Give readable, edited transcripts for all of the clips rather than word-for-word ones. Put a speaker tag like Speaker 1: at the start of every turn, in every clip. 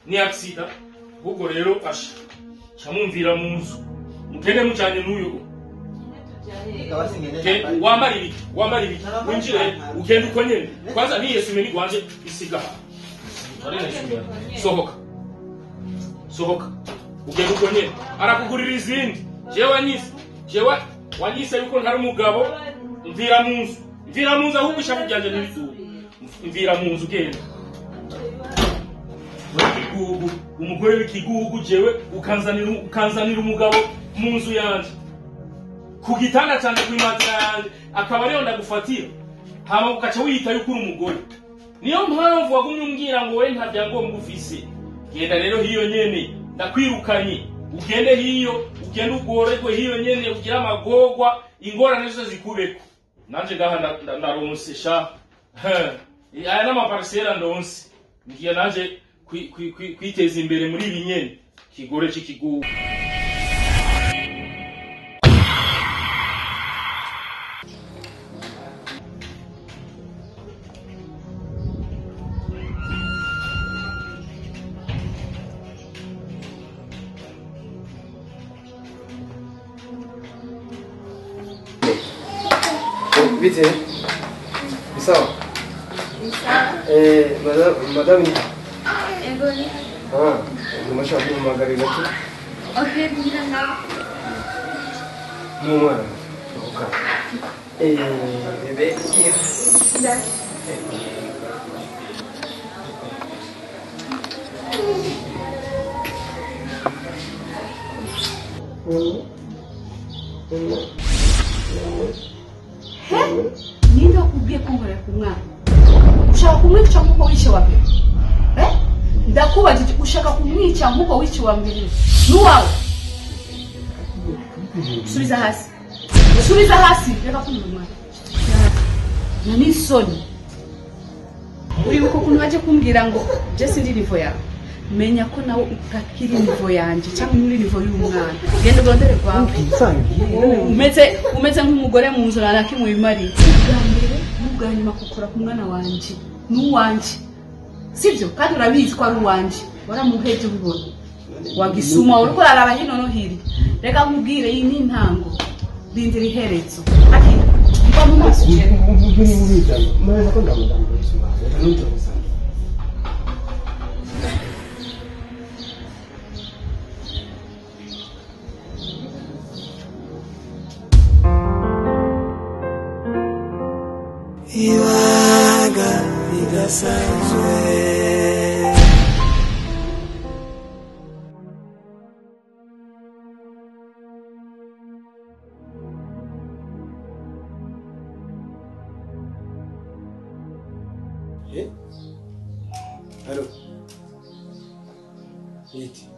Speaker 1: ni accident huko rero asha chamumvira munzu mugende mucanye n'uyo wambari ibiki winjire ugende uko nyene kwanza ni Yesu meni gwanje isiga sohoka ugende uko nyene arakugurira izindi jewe wanyise yuko ntari umugabo mvira munzu ahubwo ishavu ryanje n'ibizuba mvira munzu genda w'ikigugu umugore w'ikigugu jewe ukanzanira umugabo munzu yanje ku gitanda cyane kw'imatira yanje akaba rero ndagufatira hama ukaca wiyita yuko uri umugore niyo mpamvu wagumye umbwira ngo we nta byangombwa ufise genda rero hiyo nyene ndakwirukanye ugende hiyo ugende ugoregwe hiyo nyene ugira amagogwa ingorane zose zikubeko nanje ngaha ndaronse sha aya n'amaparisera ndonse ngiye nanje kwiteza imbere muri ibi nyene kigore c'ikigugu
Speaker 2: Vite. Sawa. Madame.
Speaker 3: Egoli.
Speaker 2: Umeshakuwa magari yetu.
Speaker 3: Okay, ndio.
Speaker 2: Mwana. Bebe.
Speaker 3: Ndio.
Speaker 4: Ninde ukubwiye kongorera ku mwana ushaka kumwica nkuko wishe wa mbere ndakubajije ushaka kumwica nkuko wishe wa mbere nuwawe subiza hasi reka kumira umwana nani soni uri uko kuntu waje kumbwira ngo Jesse ndi nivo yawe menya ko nawe utakiri nivo yanje cyangwa muri nivo y'umwana genda urondere kwawe umeze nk'umugore mu nzu naraki mu bimari ubwanyuma kukura ku mwana wanje n'uwanje sibyo kandi urabizi ko ari uwanje waramuheje ubibona wagisuma uriko araraba hino no hiri reka nkubwire iyi ni intango rindira iherezo ati mba mu maso cyane
Speaker 5: Iwaga bidasanzwe
Speaker 2: Allô. Vite.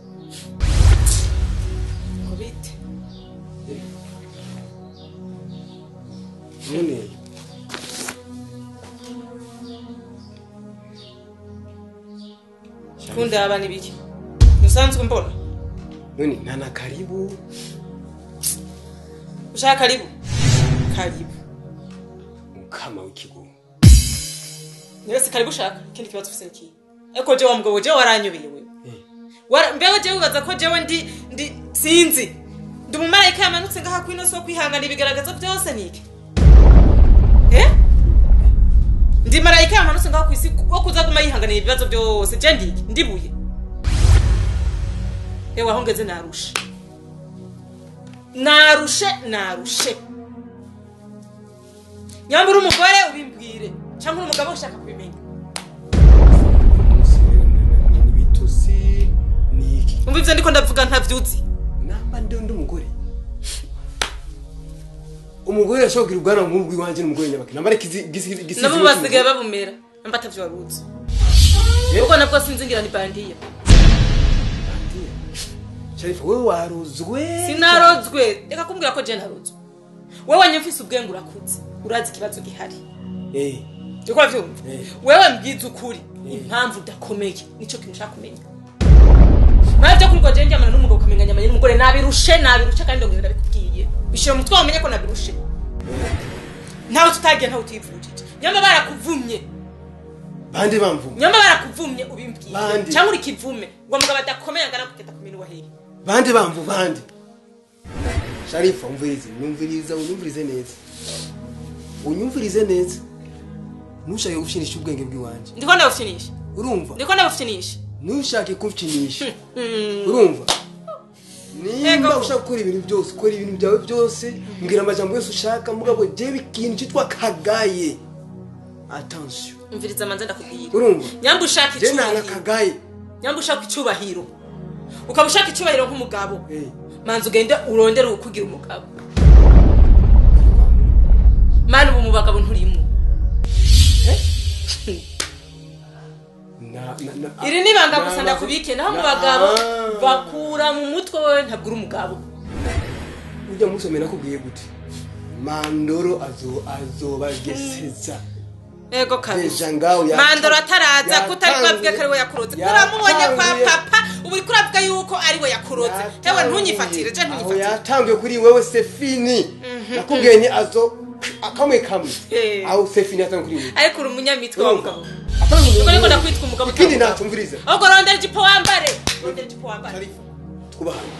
Speaker 6: Vite.
Speaker 2: None.
Speaker 6: Kunda abani biki? Musanzwe mbona?
Speaker 2: None nana karibu.
Speaker 6: Ushaka karibu? Karibu.
Speaker 2: Mukama w'ikigo.
Speaker 6: Nirese karibu shaka kindi kibazo ufise iki? Eko je wa mugabo je waranyobeye wewe. Mbega je ugaza ko jewe ndi sinzi. Ndi umumarayika yamanutse ngaha kwino so kwihangana ibigaragaza byose niki? Ndi marayika yamanutse ngaha kwisi ko kuzaguma yihanganira ibibazo byose je ndiki ndibuye. Ewa hongeze narushe. Nyambura umugore ubimbwire cyangwa umugabo ushaka kubimenya.
Speaker 2: Nibitusi niki.
Speaker 6: Umva ivyo ndiko ndavuga ntavyuzi.
Speaker 2: Namba ndi umugore. Umugore yashogira ubwana nk'ubwi wanje n'umugore nyabaki. Nambare gisi.
Speaker 6: Nabo basigaye babumera. Namba atavyo waruzi. Uko nabwo sinzingira ni bandiya.
Speaker 2: Sharifa wewe waruzwe.
Speaker 6: Sinarozwe. Reka kumbwira ko je narozwe. Wewe wanyumvise ubwenge urakuze. Urazi kibazo gihari. Uko avyumva. Wewe mbwiza ukuri. Impamvu dakomeye nico kintu ushaka kumenya. Baje kuri goje njyamana n'umugabo kamenya nyamanye n'umugore nabirushe kandi ndongera ndabikubwiye. Bishira mu mutwe wamenye ko nabirushe. Ntawe tutagiye ntawe utivujije. Nyamba barakuvumye.
Speaker 2: bande bamvume
Speaker 6: nyamba barakuvumye ubimbwiye
Speaker 2: Bande.
Speaker 6: cyangwa uri kivume ngo mugabo adakomeye angana kugenda ku minwa hehe
Speaker 2: bande bamvu bande Sharifa unyumvirize neza unyumvirize neza nushake gushinisha ubwenge bw'iwanje
Speaker 6: ndiko ndabufyinisha
Speaker 2: urumva
Speaker 6: ndiko ndabufyinisha
Speaker 2: nushake kumfinisha urumva nimba ushaka gukora ibintu byose ukora ibintu byawe byose mbwira amajambo yose ushaka mugabo jewe ikintu cyitwa kagaye attention
Speaker 6: umviriza amanze ndakubwira
Speaker 2: urumva
Speaker 6: nyamba ushaka
Speaker 2: je nana
Speaker 6: icyubahiro
Speaker 2: kagaye
Speaker 6: nyamba ushaka icyubahiro ukaba ushaka icyubahiro nk'umugabo
Speaker 2: eh
Speaker 6: manzi ugende urondere ukugira umugabo mani ubu mu bagabo nturimo iri ni banga gusa ndakubike naho mu bagabo bakura mu mutwe wewe ntabwo uri umugabo
Speaker 2: ujya musomera kubwiye gute mandoro azobageseza
Speaker 6: ego kabisa
Speaker 2: ngaho
Speaker 6: mandoro ataraza kutari kwavuga ko ari we yakuroze kuramubonye kwa papa ubu kuravuga yuko ari we yakuroze hewe ntunyifatire je ntunyifatire
Speaker 2: yatangiye kuri wewe Sefini nakubwiye ni azo akamwe aho Sefini yatangiye kuri wewe
Speaker 6: ariko uri umunyamitwe wa mugabo ubwo niko ndakwitwa umugabo
Speaker 2: ikindi natumviriza
Speaker 6: ahubwo rondera ijipo wambare
Speaker 2: twubahana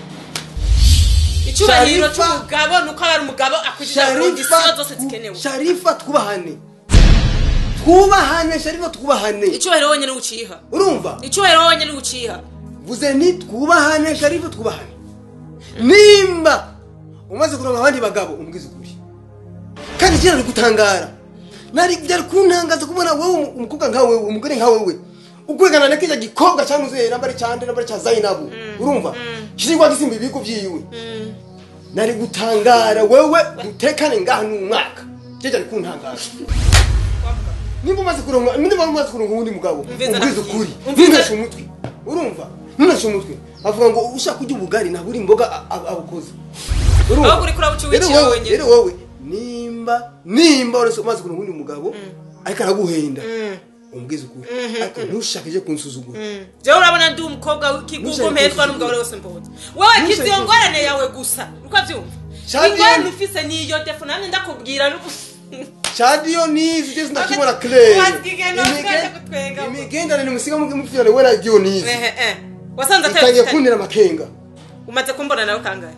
Speaker 6: icyubahiro cy'umugabo nuko aba ari umugabo akwijiza kondisiyo zose zikenewe
Speaker 2: Sharifa twubahane Sharifa twubahane
Speaker 6: icyubahiro wonyine uciha
Speaker 2: urumva
Speaker 6: icyubahiro wonyine uciha
Speaker 2: vuze ni twubahane Sharifa twubahane nimba umaze kuronka abandi bagabo umbwiza ukuri kandi cyane gutangara nari byari kuntangaza kubona wowe umukobwa nkawe umugore nkawe we ukwegana na kija gikobwa cyamuze nambari cyande nambari cya Zainabu urumva kizigwa gisimba ibiko byiwe nari gutangara wewe dutekane ngaha n'umwaka cyari kuntangara nimba umaze kuronka undi mugabo umbwiza ukuri ntunashe umutwe urumva ntunashe umutwe avuga ngo ushaka kujya ubugari na buri mboga abukoze urumva
Speaker 6: aho kuri kura uci wiciye wenyine
Speaker 2: rero wowe nimba uretse umaze kuronka undi mugabo ariko araguhenda umbwiza ukuri ariko ntushake je kunsuzugura
Speaker 6: je urabona ndi umukobwa w'ikigugu mpetwa n'umugabo wese mboza wewe kiziyo ngorane yawe gusa uko avyumva ingorane ufise niyo telefone ndakubwira
Speaker 2: Chadio nizi tezi ndakibona clear imigenda ni musiga mufirane wera giyo nizi
Speaker 6: wasanze
Speaker 2: atanye kunira makenga
Speaker 6: umaze kumbona nawe kangaye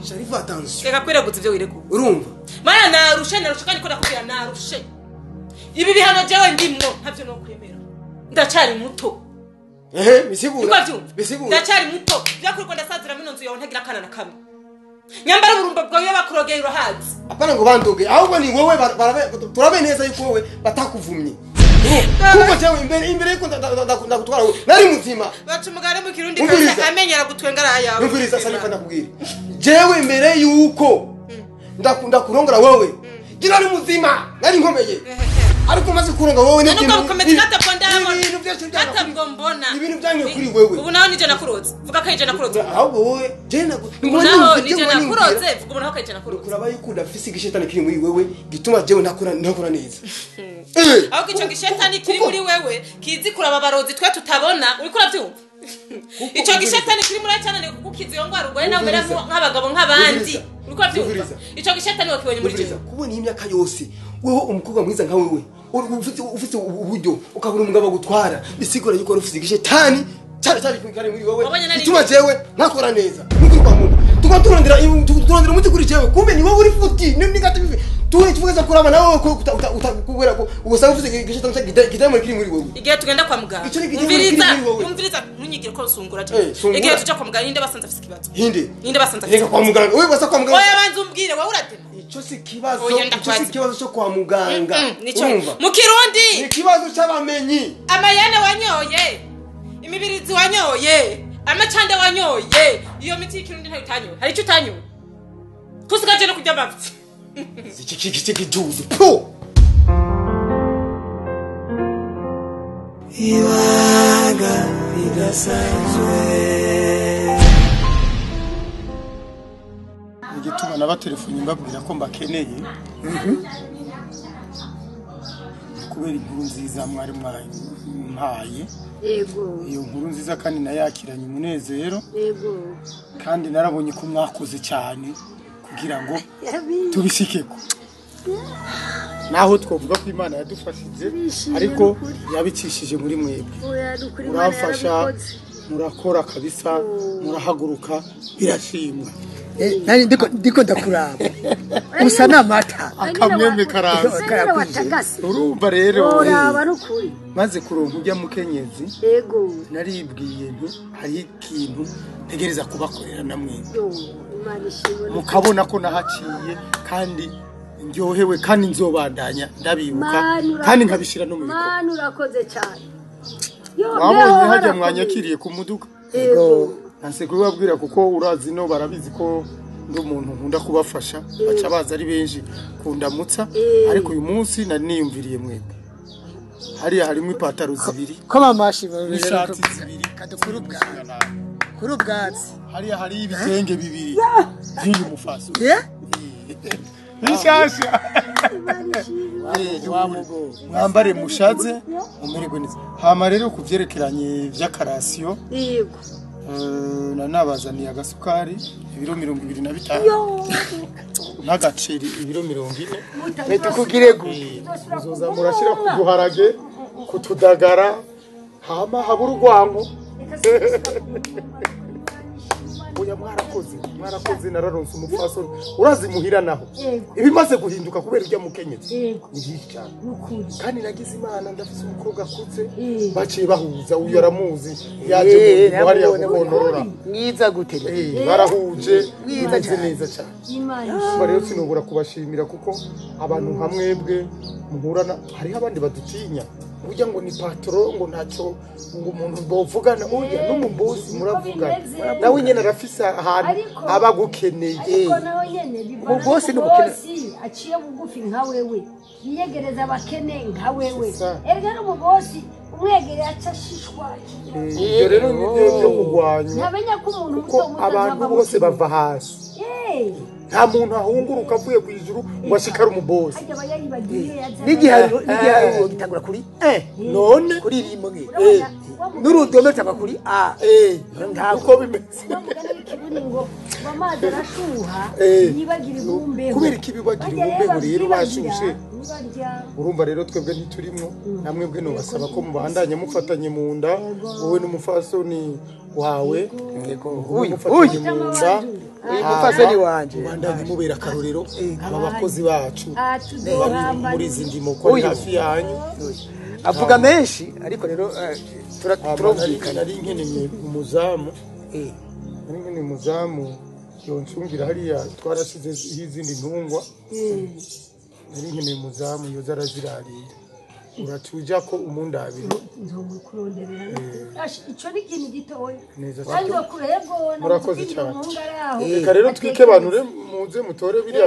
Speaker 2: Sharifa attention
Speaker 6: reka kwiraguza ibyo wirego
Speaker 2: urumva
Speaker 6: mana narushe kandi ko nakubwira narushe ibi bihano jewe ndimwo ntavyo no kwemera ndacari muto
Speaker 2: bisigura
Speaker 6: ndacari muto byakuri ko ndasazira mino nzu yawe ntagira kana na kamwe nyambara burumba bwawe bakurogeye urahazi
Speaker 2: apana ngo bandoge ahubwo ni wowe turabe neza yuko wowe batakuvumye kuko cyawe imbere yuko ndakutwara wowe nari muzima
Speaker 6: bacu mugare mu kirundi kose amenyera gutwengara yawe
Speaker 2: umviriza Sharifa ndakubwira jewe imbere yuko ndakurongora wowe gira ari muzima nari nkomeye ariko maze kuronga wowe
Speaker 6: n'ibintu nuko mbona
Speaker 2: ibintu byangiye kuri wewe
Speaker 6: ubu naho nije nakuroze vuga ko nije nakuroze
Speaker 2: ahubwo wowe je
Speaker 6: naho nije nakuroze vuga ubu naho kaje nakuroze
Speaker 2: kuraba yuko ndafise igishetani kiri muri wewe gituma jewe ntakora neza
Speaker 6: ahubwo icyo gishetani kiri muri wewe kizi kuraba barozi twe tutabona uriko uravyumva icyo gishetani kiri muri cyane kukukiza iyo ngwara urwaye nawe mbere nk'abagabo nk'abandi uriko uravyumva icyo gishetani wakibonye muri jewe
Speaker 2: kubona iyi myaka yose wewe umukobwa mwiza nka wewe ufite uburyo ukabura umugabo gutwara bisigura yuko ufite igishetani cyari kwikare muri wewe ituma jewe nakora neza nuko kwa Mungu tukaturondera umuti kuri jewe kumbe ni wowe uri futi ni negative tuweza kuraba nawe ko utakubera ko ubusaba ufite igishetani kitamo kiri muri wewe
Speaker 6: igihe tugenda kwa muganga umviriza ntunyigire ko sungura je igihe tuja kwa muganga ninde basanze afite kibazo ninde basanze
Speaker 2: afite kwa muganga wewe basa kwa muganga
Speaker 6: oya banze umbwire wowe uradema
Speaker 2: ico si kibazo cyo kwa muganga
Speaker 6: mu kirundi
Speaker 2: ni kibazo cy'abamenyi
Speaker 6: amayane wanyoye imibirizi wanyoye amacande wanyoye iyo miti y'ikirundi ntayo utanyoye hari icyo utanyoye kusigaje no kujya bavye
Speaker 2: ziki juzi po
Speaker 5: iwaga bidasanzwe
Speaker 7: igituma n'abatelefoni mbabwira ko mbakeneye kubera inkuru nziza mwari mpaye
Speaker 3: yego
Speaker 7: iyo nkuru nziza kandi nayakiranye umunezero
Speaker 3: yego
Speaker 7: kandi narabonye ko mwakoze cyane kugira ngo tubishikeko naho twovuga ko Imana yadufashije ariko yabicishije muri mwebwe murafasha murakora kabisa murahaguruka birashimwa
Speaker 2: nari ndiko ndakuraba usa n'amata
Speaker 7: akamweme karaza urumva rero maze kuronka ujya mukenyezi
Speaker 8: yego
Speaker 7: naribwiye nti hari ikintu ntegereza kubakorera namwe mukabona ko nahaciye kandi ndyohewe kandi nzobandanya ndabibuka kandi nkabishira no mu bikorwa
Speaker 8: Mana urakoze cyane
Speaker 7: wabonye hajya mwanyakiriye ku muduga yego nase kubabwira kuko urazi no barabizi ko ndi umuntu nkunda kubafasha baca baza ari benshi kundamutsa ariko uyu munsi nari niyumviriye mwebwe hariya harimo ipataro zibiri
Speaker 2: ko mamashi
Speaker 7: n'ishati zibiri
Speaker 2: kuri ubwatsi
Speaker 7: hariya hari ibitenge bibiri by'uyu mufaso nishasha mwambare mushaze mumererwe neza hama rero kuvyerekeranye vy'akarasiyo
Speaker 8: yego
Speaker 7: nabazaniye agasukari ibiro 25 n'agaceri ibiro 40
Speaker 2: leta kugirego
Speaker 7: muzoza murashira ku duharage kutudagara hama habura urwango oya mwarakoze nararonse umupfasoni urazi muhira naho ibimaze guhinduka kubera ujya mukenyezi ni byinshi cyane kandi nagize Imana ndafise umukobwa akutse baciye bahuza uyu aramuzi yaje mu hariya gukonorora
Speaker 2: mwiza gute
Speaker 7: barahuje mwiza neza cyane Imana rero sinubura kubashimira kuko abantu hamwebwe muhurana hariho abandi badutinya burya ngo ni patro ngo ntacyo ngo umuntu bovugana oya n'umubosi muravugana nawe nyene arafise ahantu abagukeneye
Speaker 8: umubosi n'umubosi aciye bugufi nka wewe yiyegereza abakene nka wewe erega n'umubosi umwegereye acashishwa
Speaker 7: ibyo rero ni byo kugwanya
Speaker 8: ntabenya ko umuntu
Speaker 7: ko abantu bose bava hasi nta muntu ahunguruka avuye ku ijuru ngo ashikare umubosi
Speaker 2: n'igihariro gitangura kuri
Speaker 7: none
Speaker 2: kuri rimwe n'urudome cyangwa kuri a
Speaker 7: ntabwo bimeze
Speaker 8: amazi arashuha yibagire ibumbeho
Speaker 7: kubera iki bibagira ibumbeho rero bashushe urumva rero twebwe ntiturimwo namwe bwe nobasaba ko mubandanya mufatanye mu nda wowe n'umufasoni wawe mufatanye mu nda
Speaker 2: umufasoni wanje
Speaker 7: bandanye mubera akarorero aba bakozi bacu muri izi ndimo ko ari hafi yanyu
Speaker 2: avuga menshi ariko rero
Speaker 7: turumvikana ari nkeneye umuzamu ari nkeneye umuzamu yoncungira hariya twarashize izindi ntungwa ari nkeneye umuzamu yoza arazirarira uratuja ko umundabira
Speaker 8: ico ni ikintu gitoya
Speaker 7: kandi
Speaker 8: kurego
Speaker 7: murakoze cyane reka rero twike abantu muze mutore biriya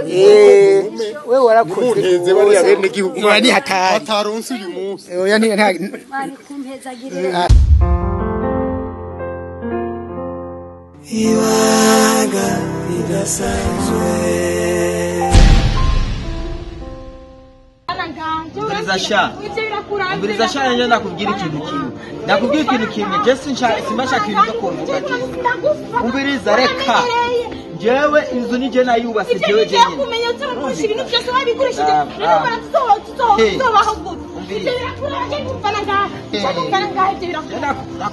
Speaker 2: we warakoze
Speaker 7: munteze bariya bene gihugu
Speaker 2: ni hatari
Speaker 7: bataronse uyu munsi
Speaker 2: oya nti
Speaker 8: bari kumpezagire
Speaker 5: ibanga ridasanzwe
Speaker 9: Ubiriza sha nje ndakubwira ikintu kimwe. Ndakubwira ikintu kimwe. Je simbashaka ibintu ko mvuga. Ubiriza reka. Jewe inzu nije nayubase jewe je.
Speaker 10: Kumenya utse mukoresha ibintu byose wabigurishije. Rero bana tuzobaho gute. Ibyo birakura je kumvana ngaha. Cyangwa ngaha ibyo birakura.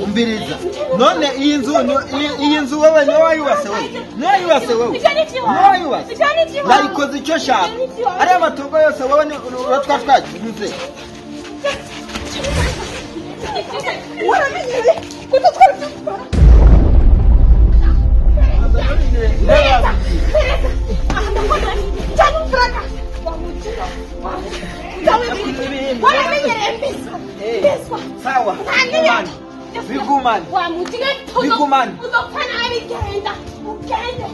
Speaker 9: Umbiriza none iyi nzu wewe niwe wayubase wewe nayikoze icyo shaka ari amatungo yose wewe uratwatwagize sawa Bigumani.
Speaker 10: Wa mutine.
Speaker 9: Bigumani.
Speaker 10: Uzopfana abigenda. Ugende.